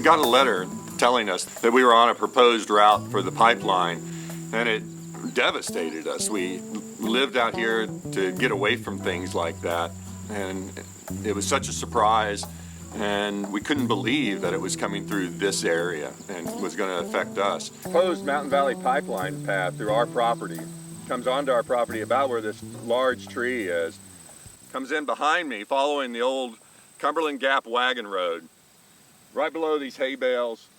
got a letter telling us that we were on a proposed route for the pipeline, and it devastated us. We lived out here to get away from things like that, and it was such a surprise, and we couldn't believe that it was coming through this area and was going to affect us. Proposed Mountain Valley pipeline path through our property comes onto our property about where this large tree is. Comes in behind me following the old Cumberland Gap wagon road right below these hay bales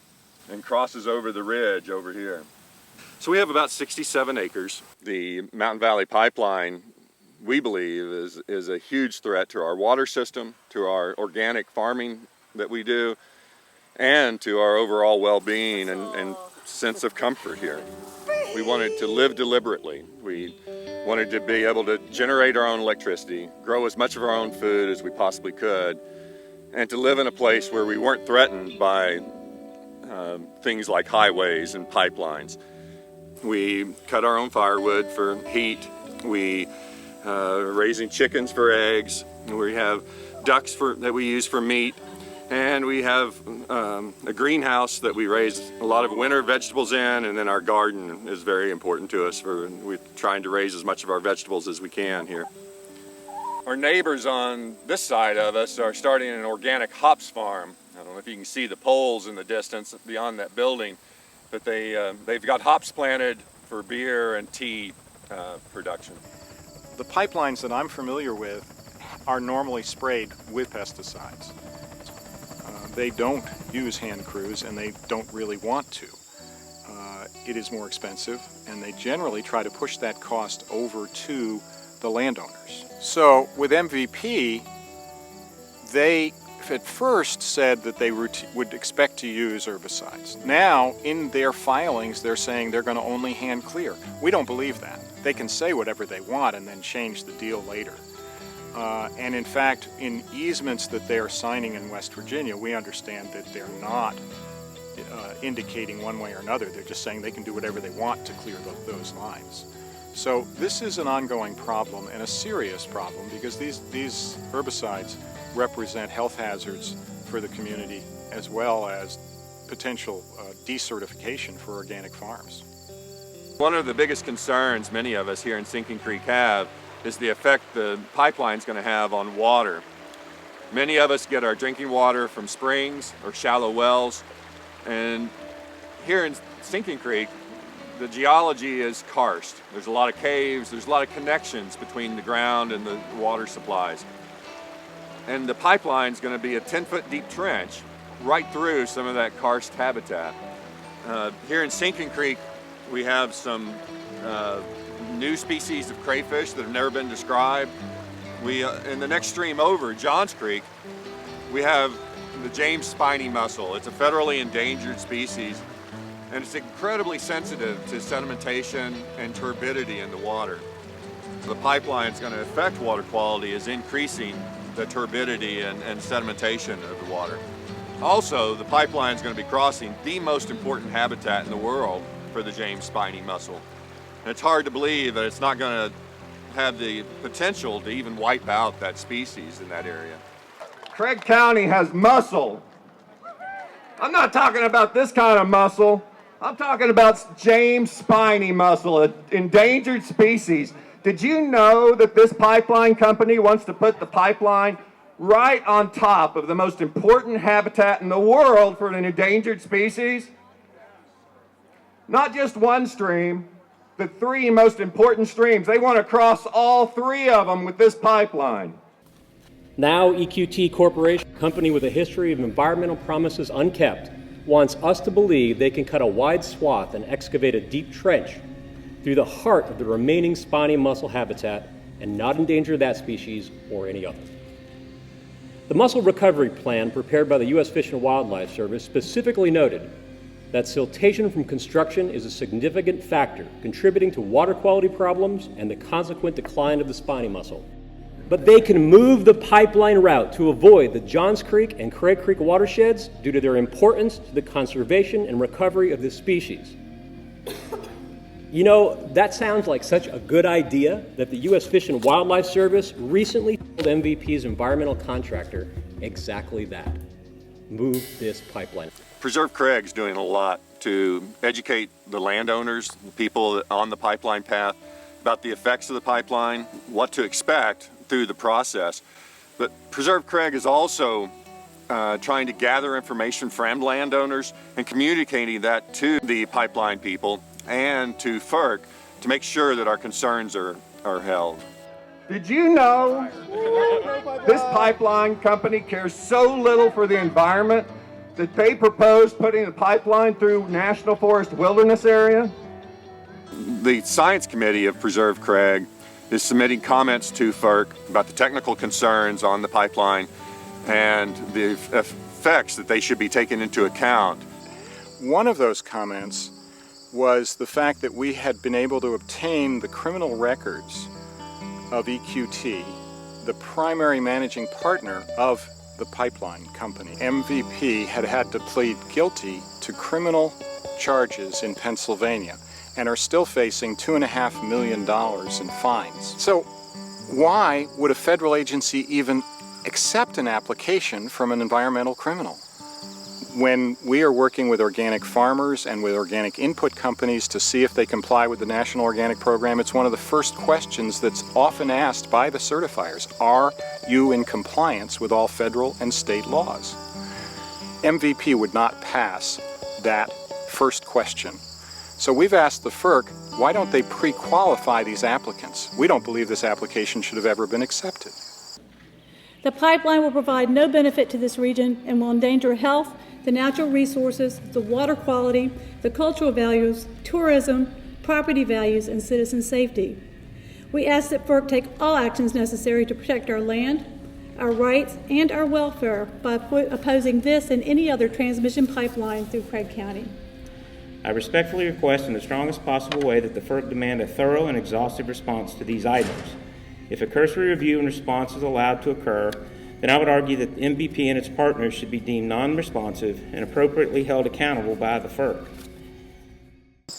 and crosses over the ridge over here. So we have about 67 acres. The Mountain Valley pipeline, we believe, is a huge threat to our water system, to our organic farming that we do, and to our overall well-being and sense of comfort here. We wanted to live deliberately. We wanted to be able to generate our own electricity, grow as much of our own food as we possibly could, and to live in a place where we weren't threatened by things like highways and pipelines. We cut our own firewood for heat. We raising chickens for eggs. We have ducks that we use for meat. And we have a greenhouse that we raise a lot of winter vegetables in, and then our garden is very important to us. We're trying to raise as much of our vegetables as we can here. Our neighbors on this side of us are starting an organic hops farm. I don't know if you can see the poles in the distance beyond that building, but they've got hops planted for beer and tea production. The pipelines that I'm familiar with are normally sprayed with pesticides. They don't use hand crews, and they don't really want to. It is more expensive, and they generally try to push that cost over to the landowners. So with MVP, they at first said that they would expect to use herbicides. Now, in their filings, they're saying they're going to only hand clear. We don't believe that. They can say whatever they want and then change the deal later. And in fact, in easements that they're signing in West Virginia, we understand that they're not indicating one way or another. They're just saying they can do whatever they want to clear those lines. So this is an ongoing problem, and a serious problem, because these herbicides represent health hazards for the community, as well as potential decertification for organic farms. One of the biggest concerns many of us here in Sinking Creek have is the effect the pipeline's going to have on water. Many of us get our drinking water from springs or shallow wells, and here in Sinking Creek, the geology is karst. There's a lot of caves, there's a lot of connections between the ground and the water supplies. And the pipeline's going to be a 10-foot deep trench right through some of that karst habitat. Here in Sinking Creek, we have some new species of crayfish that have never been described. In the next stream over, Johns Creek, we have the James Spinymussel. It's a federally endangered species, and it's incredibly sensitive to sedimentation and turbidity in the water. The pipeline is going to affect water quality as increasing the turbidity and sedimentation of the water. Also, the pipeline is going to be crossing the most important habitat in the world for the James Spinymussel. And it's hard to believe that it's not going to have the potential to even wipe out that species in that area. Craig County has mussel. I'm not talking about this kind of mussel. I'm talking about James Spinymussel, an endangered species. Did you know that this pipeline company wants to put the pipeline right on top of the most important habitat in the world for an endangered species? Not just one stream, the three most important streams. They want to cross all three of them with this pipeline. Now EQT Corporation, a company with a history of environmental promises unkept, wants us to believe they can cut a wide swath and excavate a deep trench through the heart of the remaining spiny mussel habitat and not endanger that species or any other. The mussel recovery plan prepared by the U.S. Fish and Wildlife Service specifically noted that siltation from construction is a significant factor contributing to water quality problems and the consequent decline of the spiny mussel. But they can move the pipeline route to avoid the Johns Creek and Craig Creek watersheds due to their importance to the conservation and recovery of this species. You know, that sounds like such a good idea that the U.S. Fish and Wildlife Service recently told MVP's environmental contractor exactly that. Move this pipeline. Preserve Craig's doing a lot to educate the landowners, the people on the pipeline path, about the effects of the pipeline, what to expect through the process. But Preserve Craig is also trying to gather information from landowners and communicating that to the pipeline people and to FERC to make sure that our concerns are held. Did you know this pipeline company cares so little for the environment that they proposed putting a pipeline through National Forest Wilderness area? The Science Committee of Preserve Craig is submitting comments to FERC about the technical concerns on the pipeline and the effects that they should be taken into account. One of those comments was the fact that we had been able to obtain the criminal records of EQT, the primary managing partner of the pipeline company. MVP had to plead guilty to criminal charges in Pennsylvania and are still facing $2.5 million in fines. So why would a federal agency even accept an application from an environmental criminal? When we are working with organic farmers and with organic input companies to see if they comply with the National Organic Program, it's one of the first questions that's often asked by the certifiers. Are you in compliance with all federal and state laws? MVP would not pass that first question. So we've asked the FERC, why don't they pre-qualify these applicants? We don't believe this application should have ever been accepted. The pipeline will provide no benefit to this region and will endanger health, the natural resources, the water quality, the cultural values, tourism, property values, and citizen safety. We ask that FERC take all actions necessary to protect our land, our rights, and our welfare by opposing this and any other transmission pipeline through Craig County. I respectfully request in the strongest possible way that the FERC demand a thorough and exhaustive response to these items. If a cursory review and response is allowed to occur, then I would argue that the MVP and its partners should be deemed non-responsive and appropriately held accountable by the FERC.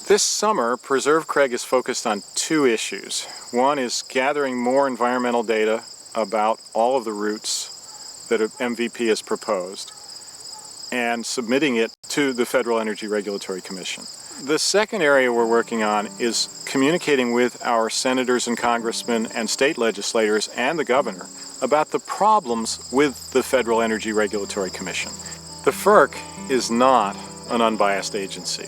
This summer, Preserve Craig is focused on two issues. One is gathering more environmental data about all of the routes that MVP has proposed and submitting it to the Federal Energy Regulatory Commission. The second area we're working on is communicating with our senators and congressmen and state legislators and the governor about the problems with the Federal Energy Regulatory Commission. The FERC is not an unbiased agency.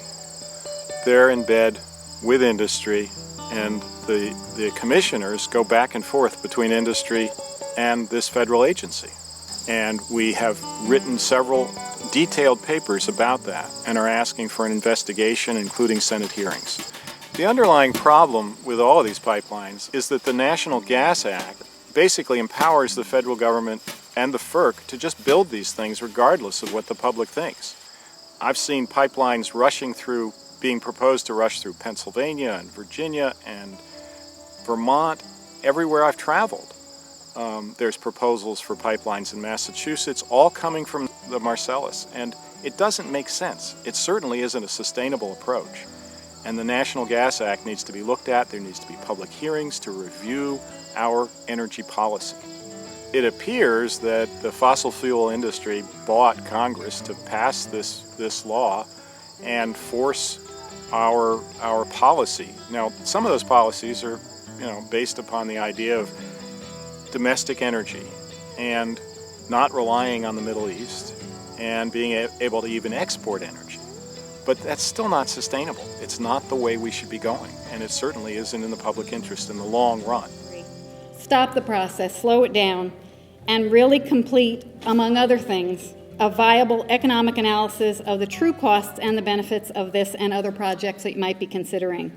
They're in bed with industry, and the commissioners go back and forth between industry and this federal agency. And we have written several detailed papers about that and are asking for an investigation, including Senate hearings. The underlying problem with all of these pipelines is that the National Gas Act basically empowers the federal government and the FERC to just build these things regardless of what the public thinks. I've seen pipelines being proposed to rush through Pennsylvania and Virginia and Vermont, everywhere I've traveled. There's proposals for pipelines in Massachusetts, all coming from the Marcellus, and it doesn't make sense. It certainly isn't a sustainable approach. And the National Gas Act needs to be looked at. There needs to be public hearings to review our energy policy. It appears that the fossil fuel industry bought Congress to pass this law and force our policy. Now, some of those policies are, based upon the idea of domestic energy and not relying on the Middle East and being able to even export energy. But that's still not sustainable. It's not the way we should be going, and it certainly isn't in the public interest in the long run. Stop the process, slow it down, and really complete, among other things, a viable economic analysis of the true costs and the benefits of this and other projects that you might be considering.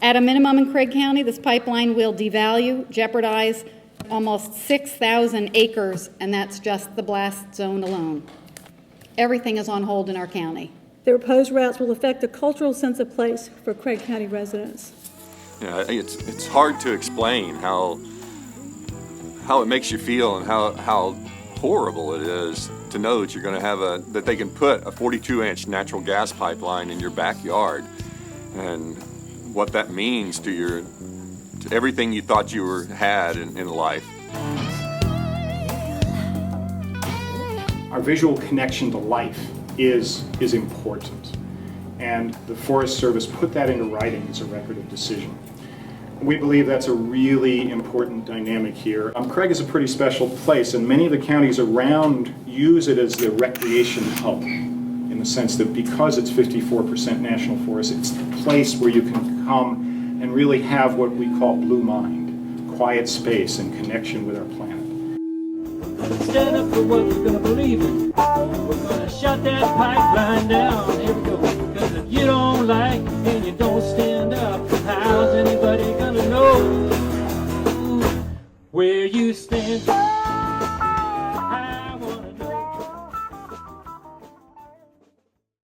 At a minimum in Craig County, this pipeline will devalue, jeopardize almost 6,000 acres, and that's just the blast zone alone. Everything is on hold in our county. The proposed routes will affect the cultural sense of place for Craig County residents. Yeah, it's hard to explain how it makes you feel and how horrible it is to know that you're going to have that they can put a 42-inch natural gas pipeline in your backyard, and what that means to everything you thought you had in life. Our visual connection to life is important. And the Forest Service put that into writing as a record of decision. We believe that's a really important dynamic here. Craig is a pretty special place, and many of the counties around use it as their recreation hub, in the sense that because it's 54% national forest, it's the place where you can come and really have what we call blue mind, quiet space and connection with our planet. Stand up for what we're gonna believe in. We're gonna shut that pipeline down. Here we go. Because if you don't like and you don't stand up, how's anybody gonna know where you stand?